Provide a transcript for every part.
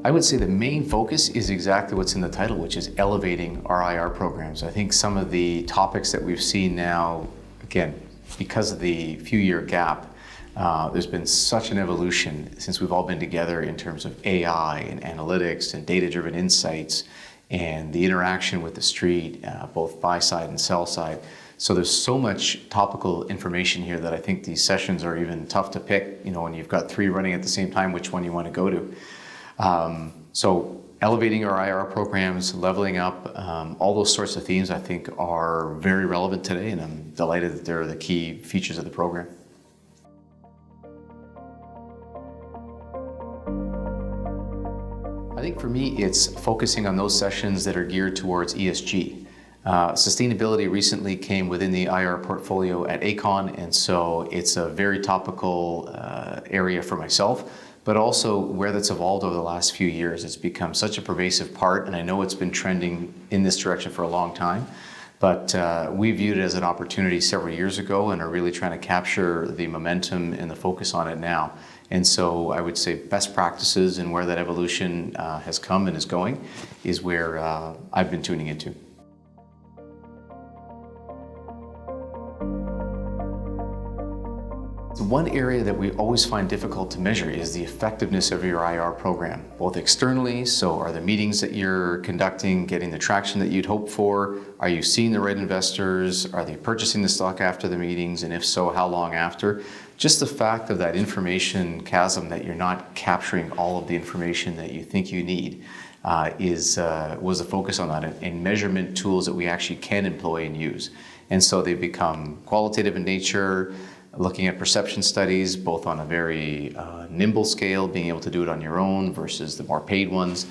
I would say the main focus is exactly what's in the title, which is elevating our IR programs. I think some of the topics that we've seen now, again, because of the few-year gap, there's been such an evolution since we've all been together in terms of AI and analytics and data-driven insights and the interaction with the street, both buy side and sell side. So there's so much topical information here that I think these sessions are even tough to pick, when you've got three running at the same time, which one you want to go to. So elevating our IR programs, leveling up, all those sorts of themes I think are very relevant today, and I'm delighted that they're the key features of the program. I think for me, it's focusing on those sessions that are geared towards ESG. Sustainability recently came within the IR portfolio at Aecon, and so it's a very topical area for myself, but also where that's evolved over the last few years. It's become such a pervasive part, and I know it's been trending in this direction for a long time, but we viewed it as an opportunity several years ago and are really trying to capture the momentum and the focus on it now. And so I would say best practices and where that evolution has come and is going is where I've been tuning into. One area that we always find difficult to measure is the effectiveness of your IR program, both externally. So are the meetings that you're conducting getting the traction that you'd hope for? Are you seeing the right investors? Are they purchasing the stock after the meetings? And if so, how long after? Just the fact of that information chasm that you're not capturing all of the information that you think you need was a focus on that and measurement tools that we actually can employ and use. And so they become qualitative in nature, looking at perception studies, both on a very nimble scale, being able to do it on your own versus the more paid ones,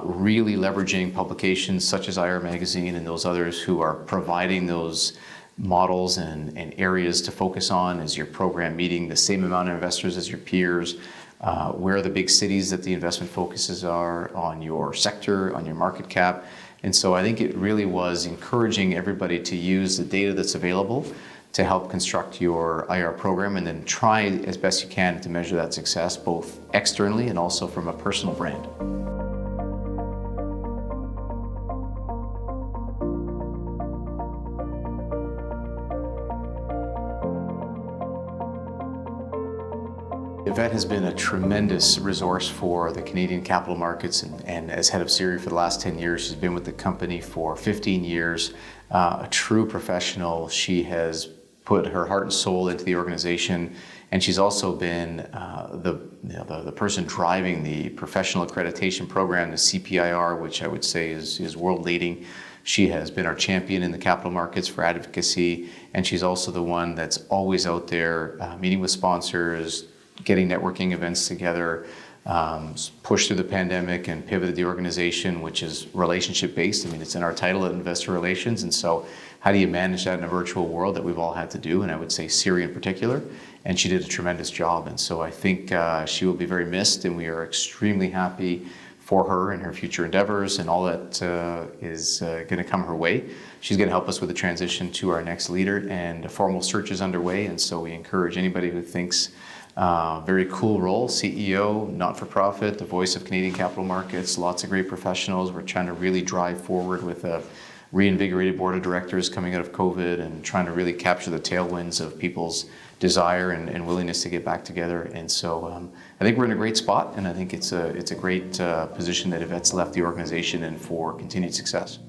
really leveraging publications such as IR Magazine and those others who are providing those models and areas to focus on. Is your program meeting the same amount of investors as your peers? Where are the big cities that the investment focuses are on your sector, on your market cap? And so I think it really was encouraging everybody to use the data that's available to help construct your IR program, and then try as best you can to measure that success both externally and also from a personal brand. Yvette has been a tremendous resource for the Canadian capital markets, and as head of CIRI for the last 10 years, she's been with the company for 15 years. A true professional. She has put her heart and soul into the organization, and she's also been the person driving the professional accreditation program, the CPIR, which I would say is world leading. She has been our champion in the capital markets for advocacy, and she's also the one that's always out there meeting with sponsors, getting networking events together, pushed through the pandemic and pivoted the organization, which is relationship based. I mean, it's in our title at Investor Relations, and so how do you manage that in a virtual world that we've all had to do, and I would say CIRI in particular, and she did a tremendous job. And so I think she will be very missed, and we are extremely happy for her and her future endeavors and all that is going to come her way. She's going to help us with the transition to our next leader, and a formal search is underway, and so we encourage anybody who thinks very cool role, CEO, not-for-profit, the voice of Canadian capital markets, lots of great professionals. We're trying to really drive forward with a reinvigorated board of directors coming out of COVID and trying to really capture the tailwinds of people's desire and willingness to get back together. And so I think we're in a great spot, and I think it's a great position that Yvette's left the organization in for continued success.